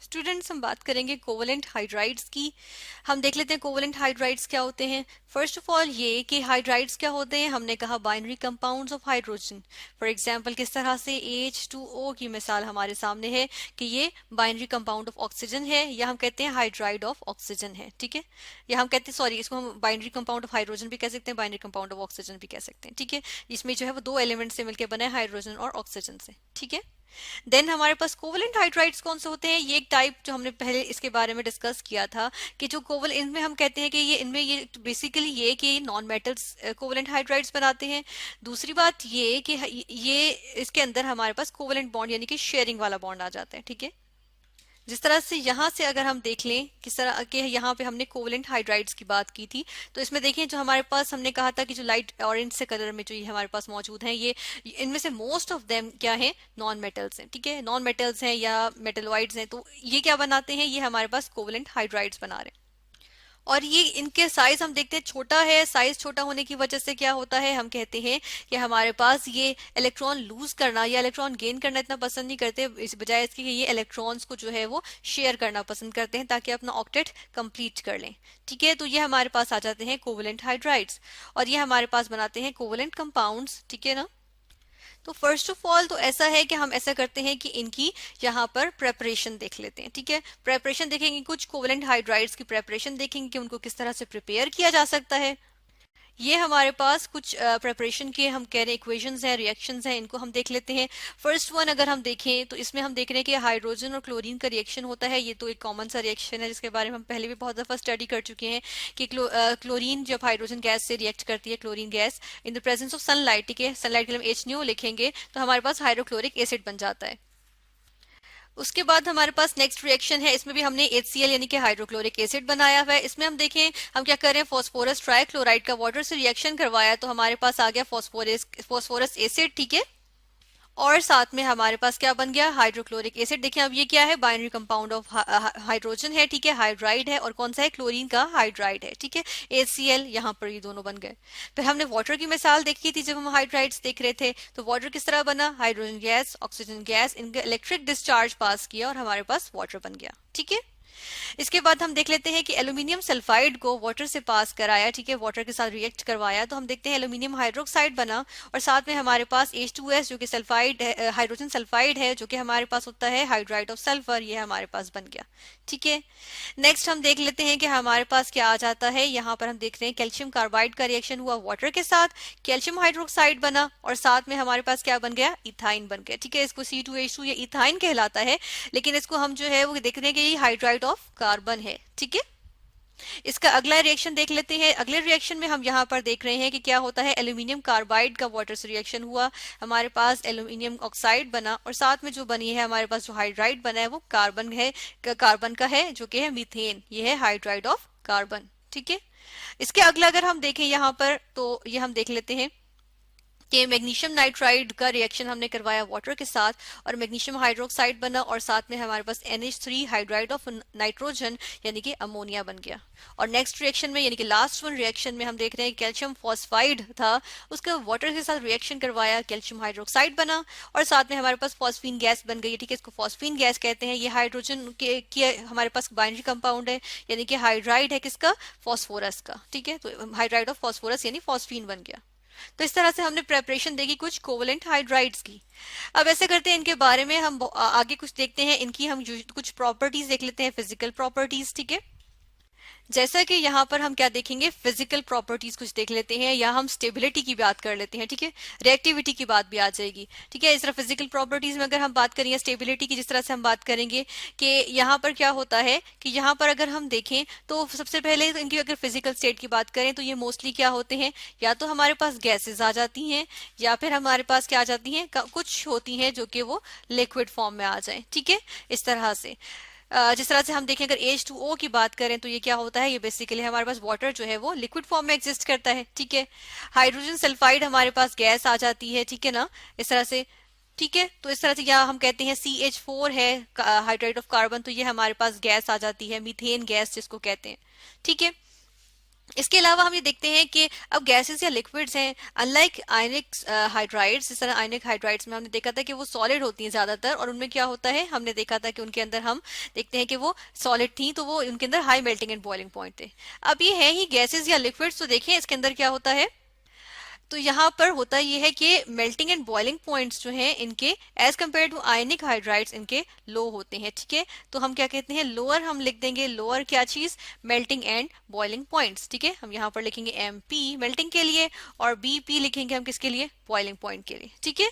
Students हम बात करेंगे कोवलेंट हाइड्राइड्स की। हम देख लेते हैं कोवलेंट हाइड्राइड्स क्या होते हैं। फर्स्ट ऑफ ऑल ये कि हाइड्राइड्स क्या होते हैं, हमने कहा binary compounds of hydrogen. For example किस तरह से H2O की मिसाल हमारे सामने है कि ये बाइनरी कंपाउंड ऑफ ऑक्सीजन है, या हम कहते हैं हाइड्राइड ऑफ ऑक्सीजन है। ठीक है, या हम कहते हैं सॉरी, इसको हम बाइनरी कंपाउंड ऑफ हाइड्रोजन भी कह सकते हैं, बाइनरी कंपाउंड ऑफ ऑक्सीजन भी कह सकते हैं। ठीक है, इसमें जो है वो दो एलिमेंट से मिलकर बना है, हाइड्रोजन और ऑक्सीजन से। ठीक है, देन हमारे पास कोवलेंट हाइड्राइड्स कौन से होते हैं, ये एक टाइप जो हमने पहले इसके बारे में डिस्कस किया था कि जो कोवल इनमें हम कहते हैं कि ये इनमें ये बेसिकली ये कि नॉन मेटल्स कोवलेंट हाइड्राइड्स बनाते हैं। दूसरी बात ये कि ये इसके अंदर हमारे पास कोवलेंट बॉन्ड यानी कि शेयरिंग वाला बॉन्ड आ जाता है। ठीक है, जिस तरह से यहाँ से अगर हम देख लें किस तरह के यहाँ पे हमने कोवलेंट हाइड्राइड्स की बात की थी, तो इसमें देखिए जो हमारे पास हमने कहा था कि जो लाइट ऑरेंज से कलर में जो ये हमारे पास मौजूद हैं, ये इनमें से मोस्ट ऑफ देम क्या है, नॉन मेटल्स हैं। ठीक है, नॉन मेटल्स हैं या मेटलॉइड्स हैं, तो ये क्या बनाते हैं, ये हमारे पास कोवलेंट हाइड्राइड्स बना रहे हैं। और ये इनके साइज हम देखते हैं छोटा है। साइज छोटा होने की वजह से क्या होता है, हम कहते हैं कि हमारे पास ये इलेक्ट्रॉन लूज करना या इलेक्ट्रॉन गेन करना इतना पसंद नहीं करते, इस बजाय इसके कि ये इलेक्ट्रॉन्स को जो है वो शेयर करना पसंद करते हैं ताकि अपना ऑक्टेट कंप्लीट कर लें। ठीक है, तो ये हमारे पास आ जाते हैं कोवलेंट हाइड्राइड्स और ये हमारे पास बनाते हैं कोवलेंट कंपाउंड्स। ठीक है ना, तो फर्स्ट ऑफ ऑल तो ऐसा है कि हम ऐसा करते हैं कि इनकी यहाँ पर प्रेपरेशन देख लेते हैं। ठीक है, प्रेपरेशन देखेंगे, कुछ कोवलेंट हाइड्राइड्स की प्रेपरेशन देखेंगे कि उनको किस तरह से प्रिपेयर किया जा सकता है। ये हमारे पास कुछ प्रेपरेशन के हम कह रहे हैं इक्वेशंस हैं, रिएक्शंस हैं, इनको हम देख लेते हैं। फर्स्ट वन अगर हम देखें तो इसमें हम देख रहे हैं कि हाइड्रोजन और क्लोरीन का रिएक्शन होता है। ये तो एक कॉमन सा रिएक्शन है जिसके बारे में हम पहले भी बहुत दफा स्टडी कर चुके हैं कि क्लोरीन जब हाइड्रोजन गैस से रिएक्ट करती है, chlorine gas in the presence of sunlight, ठीक है, सनलाइट के लिए हम HNO लिखेंगे तो हमारे पास हाइड्रोक्लोरिक एसिड बन जाता है। उसके बाद हमारे पास नेक्स्ट रिएक्शन है, इसमें भी हमने HCl यानी कि हाइड्रोक्लोरिक एसिड बनाया हुआ है। इसमें हम देखें हम क्या कर रहे हैं, फास्फोरस ट्राइक्लोराइड का वाटर से रिएक्शन करवाया तो हमारे पास आ गया फास्फोरस एसिड। ठीक है, और साथ में हमारे पास क्या बन गया, हाइड्रोक्लोरिक एसिड। देखिए अब ये क्या है, बाइनरी कंपाउंड ऑफ हाइड्रोजन है। ठीक है, हाइड्राइड है और कौन सा है, क्लोरीन का हाइड्राइड है। ठीक है, HCl यहाँ पर ये दोनों बन गए। फिर हमने वाटर की मिसाल देखी थी जब हम हाइड्राइड्स देख रहे थे, तो वाटर किस तरह बना, हाइड्रोजन गैस ऑक्सीजन गैस, इनका इलेक्ट्रिक डिस्चार्ज पास किया और हमारे पास वाटर बन गया। ठीक है, इसके बाद हम देख लेते हैं कि एल्यूमिनियम सल्फाइड को वाटर से पास कराया, ठीक है, वाटर के साथ रिएक्ट करवाया तो हम देखते हैं एल्यूमिनियम हाइड्रोक्साइड बना और साथ में हमारे पास H2S जो कि सल्फाइड हाइड्रोजन सल्फाइड है, जो कि हमारे पास होता है हाइड्राइड ऑफ सल्फर, ये हमारे पास बन गया। ठीक है, नेक्स्ट हम देख लेते हैं कि हमारे पास क्या आ जाता है, यहाँ पर हम देख रहे हैं कैल्शियम कार्बाइड का रिएक्शन हुआ वाटर के साथ, कैल्शियम हाइड्रोक्साइड बना और साथ में हमारे पास क्या बन गया, इथाइन बन गया। ठीक है, इसको C2H2 या इथाइन कहलाता है, लेकिन इसको हम जो है वो देख रहे हैं कि ये हाइड्राइड ऑफ कार्बन है। ठीक है, इसका अगला रिएक्शन देख लेते हैं। अगले रिएक्शन में हम यहाँ पर देख रहे हैं कि क्या होता है, एल्यूमिनियम कार्बाइड का वाटर से रिएक्शन हुआ, हमारे पास एल्यूमिनियम ऑक्साइड बना और साथ में जो बनी है हमारे पास जो हाइड्राइड बना है वो कार्बन है, कार्बन का है जो कि है मीथेन, ये है हाइड्राइड ऑफ कार्बन। ठीक है, इसके अगला अगर हम देखें यहाँ पर तो ये हम देख लेते हैं कि मैग्नीशियम नाइट्राइड का रिएक्शन हमने करवाया वाटर के साथ और मैग्नीशियम हाइड्रोक्साइड बना और साथ में हमारे पास NH3 हाइड्राइड ऑफ नाइट्रोजन यानी कि अमोनिया बन गया। और नेक्स्ट रिएक्शन में यानी कि लास्ट वन रिएक्शन में हम देख रहे हैं कैल्शियम फॉस्फाइड था, उसका वाटर के साथ रिएक्शन करवाया, कैल्शियम हाइड्रोक्साइड बना और साथ में हमारे पास फॉस्फीन गैस बन गई। ठीक है, इसको फॉस्फीन गैस कहते हैं। ये हाइड्रोजन के हमारे पास बाइनरी कंपाउंड है यानी कि हाइड्राइड है किसका, फॉस्फोरस का। ठीक है, तो हाइड्राइड ऑफ फॉस्फोरस यानी फॉस्फीन बन गया। तो इस तरह से हमने प्रेपरेशन देखी कुछ कोवलेंट हाइड्राइड्स की। अब ऐसे करते हैं इनके बारे में हम आगे कुछ देखते हैं, इनकी हम कुछ प्रॉपर्टीज देख लेते हैं, फिजिकल प्रॉपर्टीज। ठीक है, जैसा कि यहाँ पर हम क्या देखेंगे, फिजिकल प्रॉपर्टीज कुछ देख लेते हैं या हम स्टेबिलिटी की बात कर लेते हैं। ठीक है, रिएक्टिविटी की बात भी आ जाएगी। ठीक है, इस तरह फिजिकल प्रॉपर्टीज में अगर हम बात करें या स्टेबिलिटी की जिस तरह से हम बात करेंगे कि यहाँ पर क्या होता है कि यहाँ पर अगर हम देखें तो सबसे पहले तो इनकी अगर फिजिकल स्टेट की बात करें तो ये मोस्टली क्या होते हैं, या तो हमारे पास गैसेज आ जाती हैं या फिर हमारे पास क्या आ जाती हैं, कुछ होती हैं जो कि वो लिक्विड फॉर्म में आ जाए। ठीक है, इस तरह से जिस तरह से हम देखें अगर H2O की बात करें तो ये क्या होता है, ये बेसिकली हमारे पास वाटर जो है वो लिक्विड फॉर्म में एग्जिस्ट करता है। ठीक है, हाइड्रोजन सल्फाइड हमारे पास गैस आ जाती है। ठीक है ना, इस तरह से। ठीक है, तो इस तरह से या हम कहते हैं CH4 है हाइड्राइड ऑफ कार्बन, तो ये हमारे पास गैस आ जाती है, मीथेन गैस जिसको कहते हैं। ठीक है, इसके अलावा हम ये देखते हैं कि अब गैसेस या लिक्विड्स हैं, अनलाइक आयनिक हाइड्राइड्स, जिस तरह आयनिक हाइड्राइड्स में हमने देखा था कि वो सॉलिड होती हैं ज्यादातर, और उनमें क्या होता है, हमने देखा था कि उनके अंदर हम देखते हैं कि वो सॉलिड थी, तो वो उनके अंदर high melting and boiling point थे। अब ये है ही गैसेस या लिक्विड्स, तो देखिए इसके अंदर क्या होता है, तो यहाँ पर होता ये है कि मेल्टिंग एंड बॉइलिंग पॉइंट्स जो हैं इनके as compare to ionic hydrides इनके लो होते हैं, ठीक है। तो हम क्या कहते हैं, लोअर हम लिख देंगे, लोअर क्या चीज, मेल्टिंग एंड बॉइलिंग पॉइंट्स, ठीक है। हम यहाँ पर लिखेंगे MP मेल्टिंग के लिए, और BP लिखेंगे हम किसके लिए, बॉइलिंग पॉइंट के लिए, ठीक है।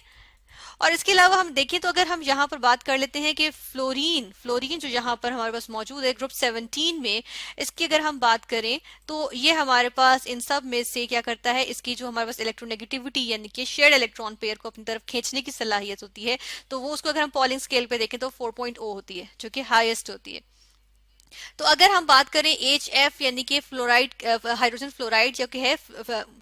और इसके अलावा हम देखें तो अगर हम यहाँ पर बात कर लेते हैं कि फ्लोरीन, फ्लोरीन जो यहाँ पर हमारे पास मौजूद है ग्रुप 17 में, इसकी अगर हम बात करें तो ये हमारे पास इन सब में से क्या करता है, इसकी जो हमारे पास इलेक्ट्रोनेगेटिविटी यानी कि शेयर्ड इलेक्ट्रॉन पेयर को अपनी तरफ खींचने की सलाहियत होती है, तो वो उसको अगर हम पॉलिंग स्केल पे देखें तो 4.0 होती है, जो कि हाईएस्ट होती है। तो अगर हम बात करें HF यानी कि फ्लोराइड, हाइड्रोजन फ्लोराइड जो कि है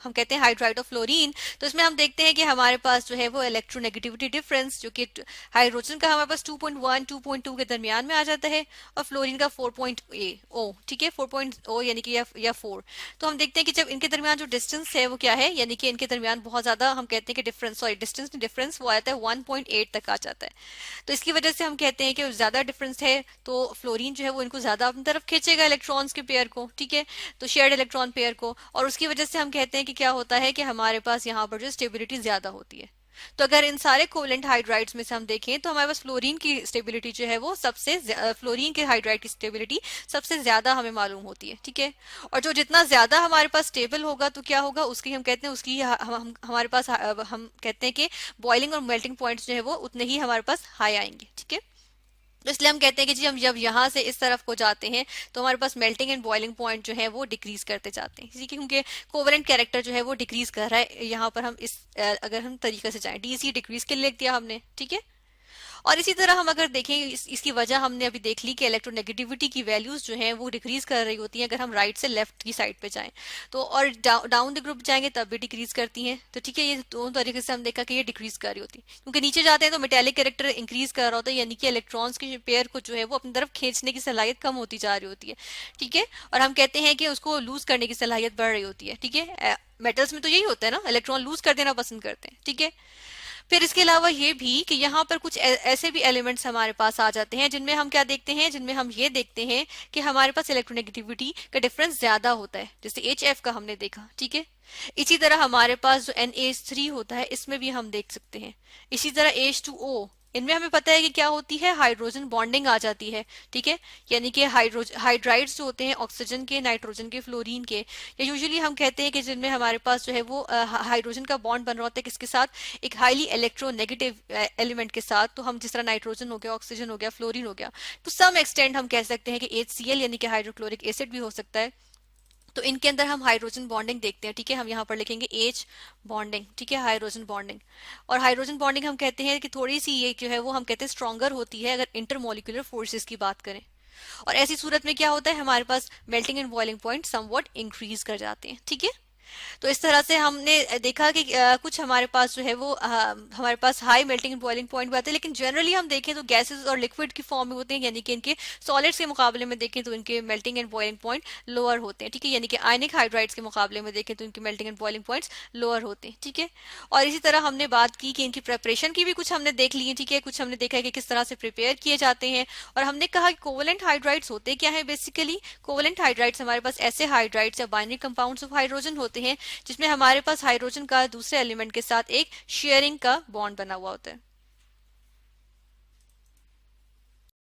हम कहते हैं हाइड्राइड ऑफ फ्लोरीन, तो इसमें हम देखते हैं कि हमारे पास जो है वो इलेक्ट्रोनेगेटिविटी डिफरेंस जो कि हाइड्रोजन का हमारे पास 2.1 2.2 के दरमियान में आ जाता है, और फ्लोरीन का 4.0, ठीक है, 4.0 यानी कि या 4। तो हम देखते हैं कि जब इनके दरमियान जो डिस्टेंस है वो क्या है, यानी कि इनके दरमियान बहुत ज्यादा हम कहते हैं कि डिफरेंस, सॉरी डिस्टेंस डिफरेंस वो आता है 1.8 तक आ जाता है। तो इसकी वजह से हम कहते हैं कि ज्यादा डिफरेंस है, तो फ्लोरीन जो है वो इनको ज्यादा अपनी तरफ खींचेगा इलेक्ट्रॉन्स के पेयर को, ठीक है, तो शेयर्ड इलेक्ट्रॉन पेयर को, और उसकी वजह से हम कहते हैं कि क्या होता है कि हमारे पास यहाँ पर जो स्टेबिलिटी ज्यादा होती है। तो अगर इन सारे कोवेलेंट हाइड्राइड्स में से हम देखें तो हमारे पास फ्लोरीन की स्टेबिलिटी जो है वो सबसे फ्लोरीन के हाइड्राइड की स्टेबिलिटी सबसे ज्यादा हमें मालूम होती है, ठीक है। और जो जितना ज्यादा हमारे पास स्टेबल होगा तो क्या होगा, उसकी हम कहते हैं उसकी हमारे पास हम कहते हैं कि बॉइलिंग और मेल्टिंग पॉइंट्स जो है वो उतने ही हमारे पास हाई आएंगे, ठीक है। तो इसलिए हम कहते हैं कि जी हम जब यहाँ से इस तरफ को जाते हैं तो हमारे पास मेल्टिंग एंड बॉइलिंग पॉइंट जो है वो डिक्रीज करते जाते हैं, इसी क्योंकि कोवेलेंट कैरेक्टर जो है वो डिक्रीज कर रहा है। यहाँ पर हम इस अगर हम तरीके से जाएं, DC डिक्रीज के लिए लिख दिया हमने, ठीक है। और इसी तरह हम अगर देखें इसकी वजह हमने अभी देख ली कि इलेक्ट्रोनेगेटिविटी की वैल्यूज जो हैं वो डिक्रीज कर रही होती हैं अगर हम राइट से लेफ्ट की साइड पे जाएं, तो और डाउन द ग्रुप जाएंगे तब भी डिक्रीज करती हैं। तो ठीक है, ये दोनों तरीके से हम देखा कि ये डिक्रीज कर रही होती है, क्योंकि नीचे जाते हैं तो मेटेलिक कैरेक्टर इंक्रीज कर रहा होता है, यानी कि इलेक्ट्रॉन्स के पेयर को जो है वो अपनी तरफ खींचने की सलाहियत कम होती जा रही होती है, ठीक है। और हम कहते हैं कि उसको लूज करने की सलाहियत बढ़ रही होती है, ठीक है। मेटल्स में तो यही होता है ना, इलेक्ट्रॉन लूज कर देना पसंद करते हैं, ठीक है। फिर इसके अलावा ये भी कि यहाँ पर कुछ ऐसे भी एलिमेंट्स हमारे पास आ जाते हैं जिनमें हम क्या देखते हैं, जिनमें हम ये देखते हैं कि हमारे पास इलेक्ट्रोनेगेटिविटी का डिफरेंस ज्यादा होता है, जैसे HF का हमने देखा, ठीक है। इसी तरह हमारे पास जो NH3 होता है इसमें भी हम देख सकते हैं। इसी तरह H2O, इनमें हमें पता है कि क्या होती है, हाइड्रोजन बॉन्डिंग आ जाती है, ठीक है। यानी कि हाइड्राइड्स जो होते हैं ऑक्सीजन के, नाइट्रोजन के, फ्लोरीन के, या यूजुअली हम कहते हैं कि जिनमें हमारे पास जो है वो हाइड्रोजन का बॉन्ड बन रहा होता है किसके साथ, एक हाईली इलेक्ट्रोनेगेटिव एलिमेंट के साथ। तो हम जिस तरह नाइट्रोजन हो गया, ऑक्सीजन हो गया, फ्लोरीन हो गया, तो सम एक्सटेंड हम कह सकते हैं कि HCl यानी कि हाइड्रोक्लोरिक एसिड भी हो सकता है। तो इनके अंदर हम हाइड्रोजन बॉन्डिंग देखते हैं, ठीक है। हम यहाँ पर लिखेंगे H बॉन्डिंग, ठीक है, हाइड्रोजन बॉन्डिंग। और हाइड्रोजन बॉन्डिंग हम कहते हैं कि थोड़ी सी ये जो है वो हम कहते हैं स्ट्रॉन्गर होती है अगर इंटरमोलिकुलर फोर्सेस की बात करें। और ऐसी सूरत में क्या होता है, हमारे पास melting and boiling point somewhat increase कर जाते हैं, ठीक है। तो इस तरह से हमने देखा कि कुछ हमारे पास जो है वो हमारे पास high melting and boiling point भी आते हैं, लेकिन जनरली हम देखें तो गैसेस और लिक्विड की फॉर्म में होते हैं, यानी कि इनके सॉलिड्स के मुकाबले में देखें तो इनके melting and boiling point lower होते हैं, ठीक है। यानी कि आयनिक हाइड्राइड्स के मुकाबले में देखें तो इनके melting and boiling points lower होते हैं, ठीक है। और इसी तरह हमने बात की कि इनकी प्रिपरेशन की भी कुछ हमने देख ली है, ठीक है। कुछ हमने देखा है कि किस तरह से प्रिपेयर किए जाते हैं, और हमने कहा कि कोवेलेंट हाइड्राइड्स होते क्या है, बेसिकली कोवेलेंट हाइड्राइड्स हमारे पास ऐसे हाइड्राइड्स या बाइनरी कंपाउंड्स ऑफ हाइड्रोजन होते हैं जिसमें हमारे पास हाइड्रोजन का दूसरे एलिमेंट के साथ एक शेयरिंग का बॉन्ड बना हुआ होता है।